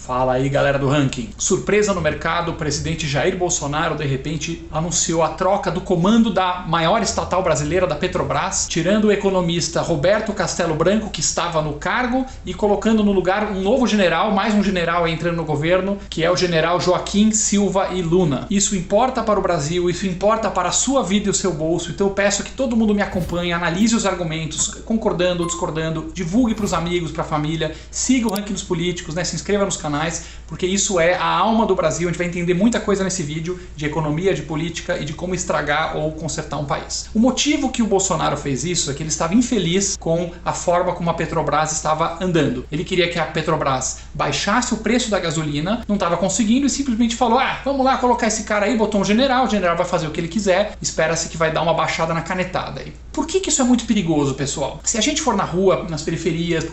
Fala aí, galera do ranking. Surpresa no mercado, o presidente Jair Bolsonaro de repente anunciou a troca do comando da maior estatal brasileira, da Petrobras, tirando o economista Roberto Castelo Branco, que estava no cargo, e colocando no lugar um novo general, mais um general entrando no governo, que é o general Joaquim Silva e Luna. Isso importa para o Brasil, isso importa para a sua vida e o seu bolso, então eu peço que todo mundo me acompanhe, analise os argumentos, concordando ou discordando, divulgue para os amigos, para a família, siga o ranking dos políticos, né? Se inscreva nos canais, porque isso é a alma do Brasil. A gente vai entender muita coisa nesse vídeo de economia, de política e de como estragar ou consertar um país. O motivo que o Bolsonaro fez isso é que ele estava infeliz com a forma como a Petrobras estava andando. Ele queria que a Petrobras baixasse o preço da gasolina, não estava conseguindo e simplesmente falou: vamos lá colocar esse cara aí, botou um general, o general vai fazer o que ele quiser, espera-se que vai dar uma baixada na canetada aí. Por que isso é muito perigoso, pessoal? Se a gente for na rua, nas periferias,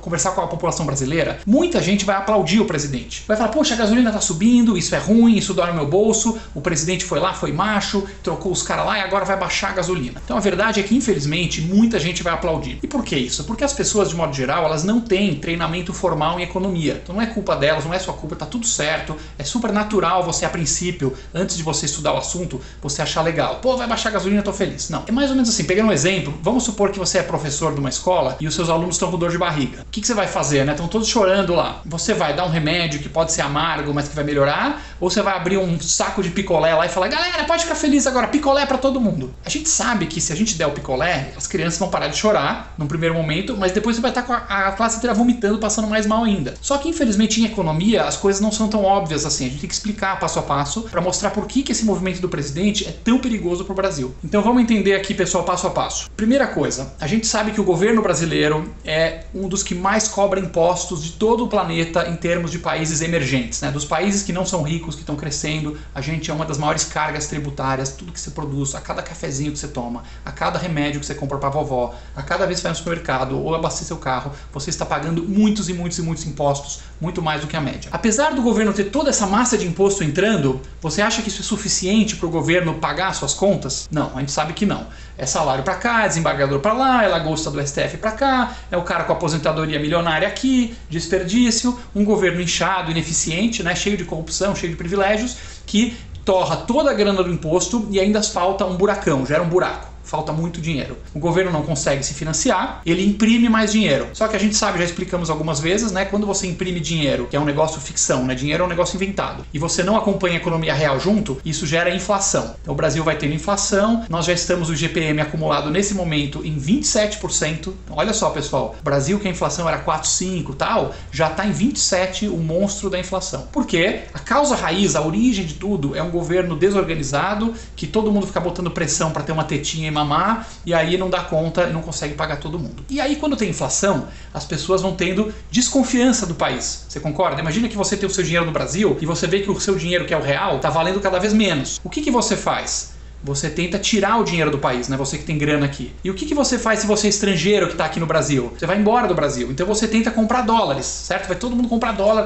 conversar com a população brasileira, muita gente vai aplaudir o presidente. Vai falar: poxa, a gasolina tá subindo, isso é ruim, isso dói no meu bolso, o presidente foi lá, foi macho, trocou os caras lá e agora vai baixar a gasolina. Então a verdade é que, infelizmente, muita gente vai aplaudir. E por que isso? Porque as pessoas, de modo geral, elas não têm treinamento formal em economia. Então não é culpa delas, não é sua culpa, tá tudo certo. É super natural você, a princípio, antes de você estudar o assunto, você achar legal. Pô, vai baixar a gasolina, tô feliz. Não. É mais ou menos assim, pegando um exemplo, vamos supor que você é professor de uma escola e os seus alunos estão com dor de barriga. O que você vai fazer, né? Estão todos chorando lá. Você vai dar um remédio que pode ser amargo, mas que vai melhorar? Ou você vai abrir um saco de picolé lá e falar: galera, pode ficar feliz agora, picolé pra todo mundo. A gente sabe que se a gente der o picolé, as crianças vão parar de chorar num primeiro momento, mas depois você vai estar com a classe inteira vomitando, passando mais mal ainda. Só que, infelizmente, em economia, as coisas não são tão óbvias assim. A gente tem que explicar passo a passo para mostrar por que esse movimento do presidente é tão perigoso pro Brasil. Então vamos entender aqui, pessoal, passo a passo. Primeira coisa, a gente sabe que o governo brasileiro é um dos que mais cobra impostos de todo o planeta em termos de países emergentes, né? Dos países que não são ricos, que estão crescendo, a gente é uma das maiores cargas tributárias. Tudo que você produz, a cada cafezinho que você toma, a cada remédio que você compra para a vovó, a cada vez que vai no supermercado ou abastecer seu carro, você está pagando muitos e muitos e muitos impostos, muito mais do que a média. Apesar do governo ter toda essa massa de imposto entrando, você acha que isso é suficiente para o governo pagar suas contas? Não, a gente sabe que não. É salário para cá, é desembargador para lá, é lagosta do STF para cá, é o cara com aposentadoria milionária aqui, desperdício, um governo inchado, ineficiente, né, cheio de corrupção, cheio de privilégios, que torra toda a grana do imposto e ainda falta um buracão, gera um buraco. Falta muito dinheiro. O governo não consegue se financiar, ele imprime mais dinheiro. Só que a gente sabe, já explicamos algumas vezes, né? Quando você imprime dinheiro, que é um negócio ficção, né? Dinheiro é um negócio inventado, e você não acompanha a economia real junto, isso gera inflação. Então o Brasil vai tendo inflação, nós já estamos o IGPM acumulado nesse momento em 27%. Então, olha só, pessoal, o Brasil, que a inflação era 4,5 e tal, já está em 27%, o monstro da inflação. Por quê? A causa raiz, a origem de tudo é um governo desorganizado, que todo mundo fica botando pressão para ter uma tetinha mamar, e aí não dá conta e não consegue pagar todo mundo. E aí, quando tem inflação, as pessoas vão tendo desconfiança do país. Você concorda? Imagina que você tem o seu dinheiro no Brasil e você vê que o seu dinheiro, que é o real, está valendo cada vez menos. O que você faz? Você tenta tirar o dinheiro do país, né? Você que tem grana aqui. E o que você faz se você é estrangeiro que está aqui no Brasil? Você vai embora do Brasil. Então você tenta comprar dólares, certo? Vai todo mundo comprar dólar,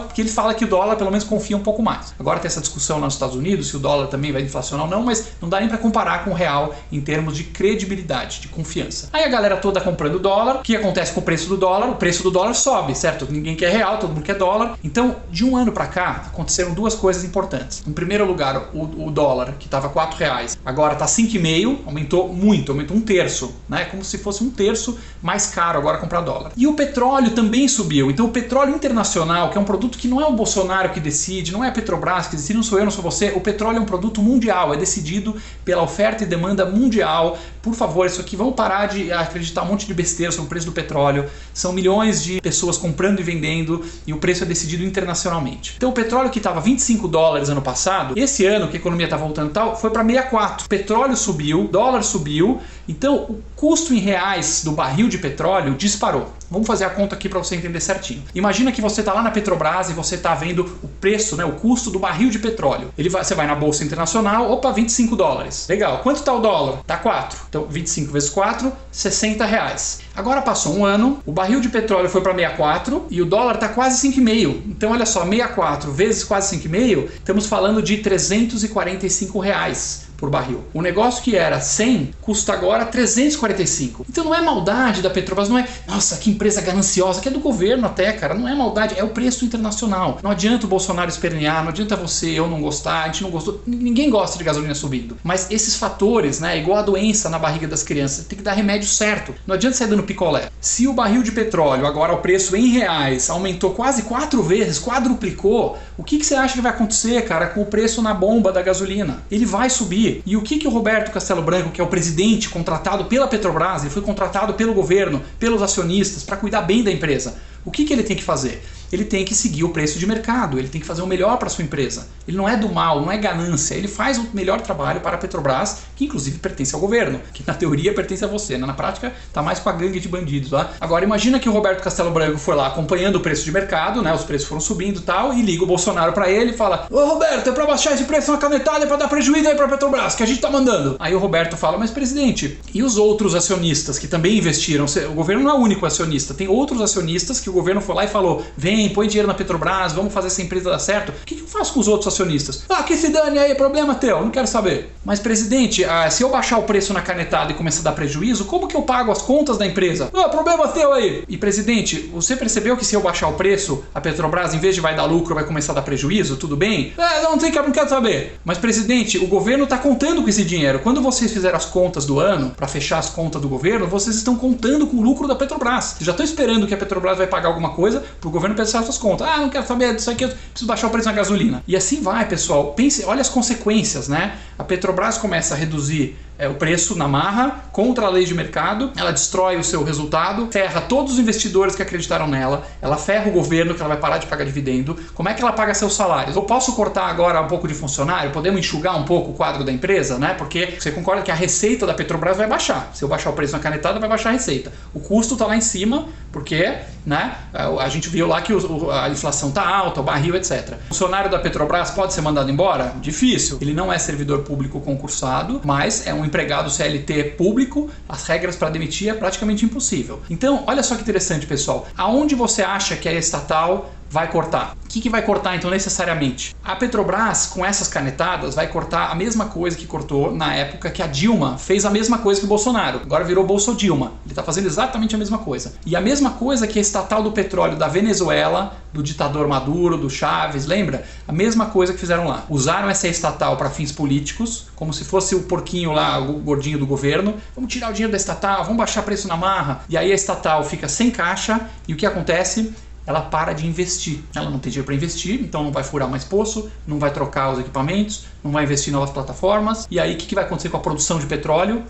porque ele fala que o dólar pelo menos confia um pouco mais. Agora tem essa discussão lá nos Estados Unidos, se o dólar também vai inflacionar ou não, mas não dá nem para comparar com o real em termos de credibilidade, de confiança. Aí a galera toda comprando dólar. O que acontece com o preço do dólar? O preço do dólar sobe, certo? Ninguém quer real, todo mundo quer dólar. Então, de um ano para cá, aconteceram duas coisas importantes. Em primeiro lugar, o dólar, que estava R$4, agora está 5,5, aumentou muito, aumentou um terço, né? Como se fosse um terço mais caro agora comprar dólar. E o petróleo também subiu. Então o petróleo internacional, que é um produto que não é o Bolsonaro que decide, não é a Petrobras que decide, não sou eu, não sou você. O petróleo é um produto mundial, é decidido pela oferta e demanda mundial. Por favor, isso aqui, vamos parar de acreditar um monte de besteira sobre o preço do petróleo. São milhões de pessoas comprando e vendendo e o preço é decidido internacionalmente. Então o petróleo que estava $25 ano passado, esse ano que a economia está voltando e tal, foi para 64. Petróleo subiu, dólar subiu, então o custo em reais do barril de petróleo disparou. Vamos fazer a conta aqui para você entender certinho. Imagina que você está lá na Petrobras e você está vendo o preço, né, o custo do barril de petróleo. Você vai na bolsa internacional, opa, $25. Legal, quanto está o dólar? Tá 4. Então 25 vezes 4, R$60. Agora passou um ano, o barril de petróleo foi para 64 e o dólar está quase 5,5. Então olha só, 64 vezes quase 5,5, estamos falando de R$345 por barril. O negócio que era 100 custa agora 345. Então não é maldade da Petrobras, não é, nossa, que empresa gananciosa, que é do governo até, cara, não é maldade, é o preço internacional. Não adianta o Bolsonaro espernear, não adianta você, eu não gostar, a gente não gostou, ninguém gosta de gasolina subindo. Mas esses fatores, né, igual a doença na barriga das crianças, tem que dar remédio certo. Não adianta sair dando picolé. Se o barril de petróleo, agora o preço em reais, aumentou quase 4 vezes, quadruplicou, o que você acha que vai acontecer, cara, com o preço na bomba da gasolina? Ele vai subir. E o que o Roberto Castelo Branco, que é o presidente contratado pela Petrobras, ele foi contratado pelo governo, pelos acionistas, para cuidar bem da empresa, o que ele tem que fazer? Ele tem que seguir o preço de mercado, ele tem que fazer o melhor para a sua empresa. Ele não é do mal, não é ganância, ele faz o melhor trabalho para a Petrobras, que inclusive pertence ao governo, que na teoria pertence a você, né? Na prática está mais com a gangue de bandidos lá. Agora imagina que o Roberto Castelo Branco foi lá acompanhando o preço de mercado, né? Os preços foram subindo e tal, e liga o Bolsonaro para ele e fala: ô Roberto, é para baixar esse preço na canetada, é para dar prejuízo aí para a Petrobras, que a gente tá mandando. Aí o Roberto fala: mas presidente, e os outros acionistas que também investiram? O governo não é o único acionista, tem outros acionistas que o governo foi lá e falou: vem, põe dinheiro na Petrobras, vamos fazer essa empresa dar certo. O que eu faço com os outros acionistas? Ah, que se dane aí, problema teu, não quero saber. Mas presidente, se eu baixar o preço na canetada e começar a dar prejuízo, como que eu pago as contas da empresa? Ah, problema teu aí. E presidente, você percebeu que se eu baixar o preço, a Petrobras, em vez de vai dar lucro, vai começar a dar prejuízo? Tudo bem? Não quero saber. Mas presidente, o governo está contando com esse dinheiro. Quando vocês fizeram as contas do ano, para fechar as contas do governo, vocês estão contando com o lucro da Petrobras. Vocês já estão esperando que a Petrobras vai pagar alguma coisa para o governo pensar suas contas. Ah, não quero saber disso aqui, eu preciso baixar o preço na gasolina. E assim vai, pessoal. Pense, olha as consequências, né? A Petrobras começa a reduzir o preço na marra, contra a lei de mercado, ela destrói o seu resultado, ferra todos os investidores que acreditaram nela, ela ferra o governo, que ela vai parar de pagar dividendo. Como é que ela paga seus salários? Eu posso cortar agora um pouco de funcionário? Podemos enxugar um pouco o quadro da empresa, né? Porque você concorda que a receita da Petrobras vai baixar. Se eu baixar o preço na canetada, vai baixar a receita. O custo está lá em cima, porque, né, a gente viu lá que a inflação está alta, o barril, etc. O funcionário da Petrobras pode ser mandado embora? Difícil. Ele não é servidor público concursado, mas é um empregado CLT público, as regras para demitir é praticamente impossível. Então, olha só que interessante, pessoal. Aonde você acha que a estatal vai cortar? O que vai cortar, então, necessariamente? A Petrobras, com essas canetadas, vai cortar a mesma coisa que cortou na época que a Dilma fez a mesma coisa que o Bolsonaro. Agora virou Bolsodilma. Ele está fazendo exatamente a mesma coisa. E a mesma coisa que a estatal do petróleo da Venezuela, do ditador Maduro, do Chaves, lembra? A mesma coisa que fizeram lá. Usaram essa estatal para fins políticos, como se fosse o porquinho lá, o gordinho do governo. Vamos tirar o dinheiro da estatal, vamos baixar preço na marra. E aí a estatal fica sem caixa e o que acontece? Ela para de investir. Ela não tem dinheiro para investir, então não vai furar mais poço, não vai trocar os equipamentos, não vai investir em novas plataformas. E aí o que vai acontecer com a produção de petróleo?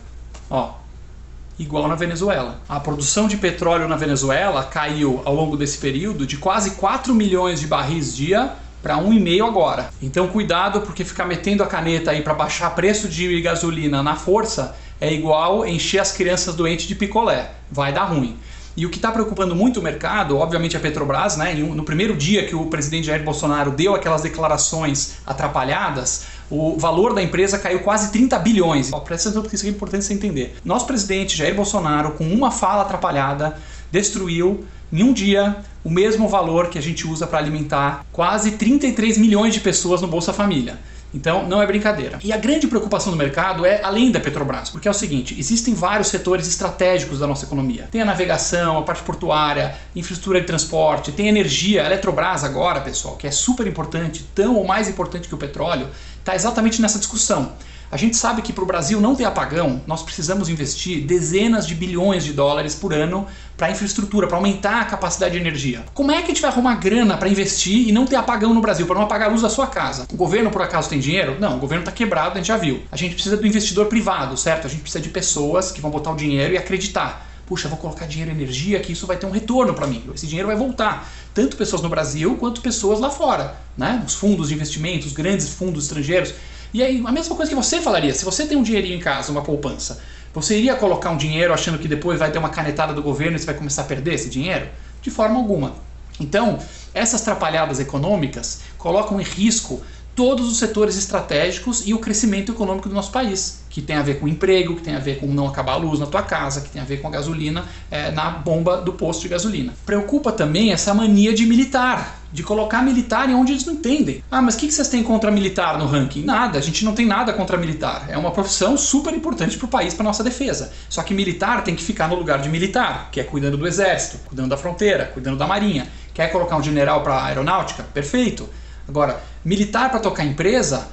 Igual na Venezuela. A produção de petróleo na Venezuela caiu ao longo desse período de quase 4 milhões de barris dia para 1,5 agora. Então cuidado, porque ficar metendo a caneta aí para baixar preço de gasolina na força é igual encher as crianças doentes de picolé. Vai dar ruim. E o que está preocupando muito o mercado, obviamente a Petrobras, né? No primeiro dia que o presidente Jair Bolsonaro deu aquelas declarações atrapalhadas, o valor da empresa caiu quase 30 bilhões. Presta atenção porque isso é importante você entender. Nosso presidente Jair Bolsonaro, com uma fala atrapalhada, destruiu em um dia o mesmo valor que a gente usa para alimentar quase 33 milhões de pessoas no Bolsa Família. Então não é brincadeira. E a grande preocupação do mercado é além da Petrobras, porque é o seguinte, existem vários setores estratégicos da nossa economia. Tem a navegação, a parte portuária, infraestrutura de transporte, tem energia, a Eletrobras agora, pessoal, que é super importante, tão ou mais importante que o petróleo, está exatamente nessa discussão. A gente sabe que para o Brasil não ter apagão, nós precisamos investir dezenas de bilhões de dólares por ano para infraestrutura, para aumentar a capacidade de energia. Como é que a gente vai arrumar grana para investir e não ter apagão no Brasil, para não apagar a luz da sua casa? O governo, por acaso, tem dinheiro? Não, o governo está quebrado, a gente já viu. A gente precisa do investidor privado, certo? A gente precisa de pessoas que vão botar o dinheiro e acreditar. Puxa, vou colocar dinheiro em energia que isso vai ter um retorno para mim. Esse dinheiro vai voltar. Tanto pessoas no Brasil quanto pessoas lá fora, né? Os fundos de investimento, os grandes fundos estrangeiros. E aí, a mesma coisa que você falaria, se você tem um dinheirinho em casa, uma poupança, você iria colocar um dinheiro achando que depois vai ter uma canetada do governo e você vai começar a perder esse dinheiro? De forma alguma. Então, essas atrapalhadas econômicas colocam em risco todos os setores estratégicos e o crescimento econômico do nosso país, que tem a ver com emprego, que tem a ver com não acabar a luz na tua casa, que tem a ver com a gasolina na bomba do posto de gasolina. Preocupa também essa mania de militar, de colocar militar em onde eles não entendem. Ah, mas o que vocês têm contra militar no ranking? Nada, a gente não tem nada contra militar. É uma profissão super importante para o país, para nossa defesa. Só que militar tem que ficar no lugar de militar, que é cuidando do exército, cuidando da fronteira, cuidando da marinha. Quer colocar um general para a aeronáutica? Perfeito. Agora, militar para tocar empresa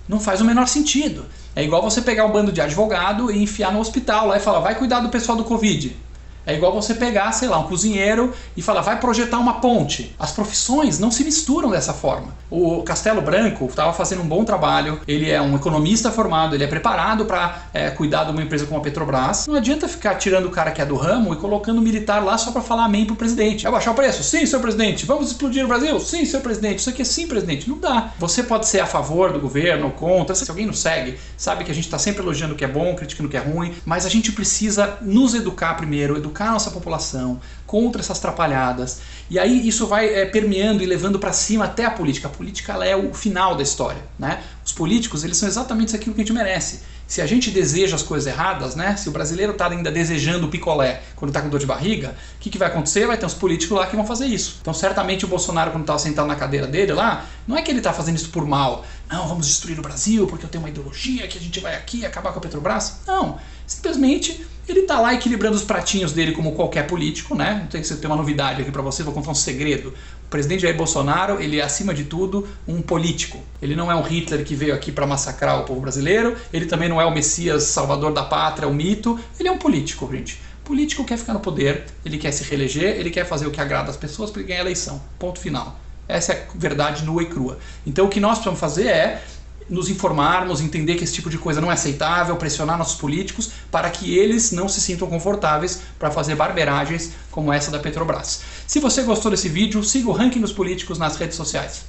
não faz o menor sentido. É igual você pegar um bando de advogado e enfiar no hospital lá e falar, vai cuidar do pessoal do Covid. É igual você pegar, sei lá, um cozinheiro e falar, vai projetar uma ponte. As profissões não se misturam dessa forma. O Castelo Branco estava fazendo um bom trabalho, ele é um economista formado, ele é preparado para cuidar de uma empresa como a Petrobras. Não adianta ficar tirando o cara que é do ramo e colocando o militar lá só para falar amém pro presidente. Vai baixar o preço? Sim, senhor presidente. Vamos explodir o Brasil? Sim, senhor presidente. Isso aqui é sim, presidente. Não dá. Você pode ser a favor do governo ou contra. Se alguém nos segue, sabe que a gente está sempre elogiando o que é bom, criticando o que é ruim, mas a gente precisa nos educar primeiro, educar a nossa população contra essas atrapalhadas. E aí isso vai permeando e levando para cima até a política. A política ela é o final da história, né? Os políticos, eles são exatamente aquilo que a gente merece. Se a gente deseja as coisas erradas, né? Se o brasileiro está ainda desejando o picolé quando está com dor de barriga, o que vai acontecer? Vai ter uns políticos lá que vão fazer isso. Então certamente o Bolsonaro, quando estava sentado na cadeira dele lá, não é que ele está fazendo isso por mal. Não, vamos destruir o Brasil porque eu tenho uma ideologia que a gente vai aqui acabar com a Petrobras. Não, simplesmente ele está lá equilibrando os pratinhos dele como qualquer político, né? Não tem que ter uma novidade aqui para vocês, vou contar um segredo. O presidente Jair Bolsonaro, ele é acima de tudo um político. Ele não é um Hitler que veio aqui para massacrar o povo brasileiro, ele também não é o Messias salvador da pátria, o mito, ele é um político, gente. Político quer ficar no poder, ele quer se reeleger, ele quer fazer o que agrada as pessoas para ele ganhar a eleição. Ponto final. Essa é a verdade nua e crua. Então o que nós precisamos fazer é nos informarmos, entender que esse tipo de coisa não é aceitável, pressionar nossos políticos para que eles não se sintam confortáveis para fazer barberagens como essa da Petrobras. Se você gostou desse vídeo, siga o Ranking dos Políticos nas redes sociais.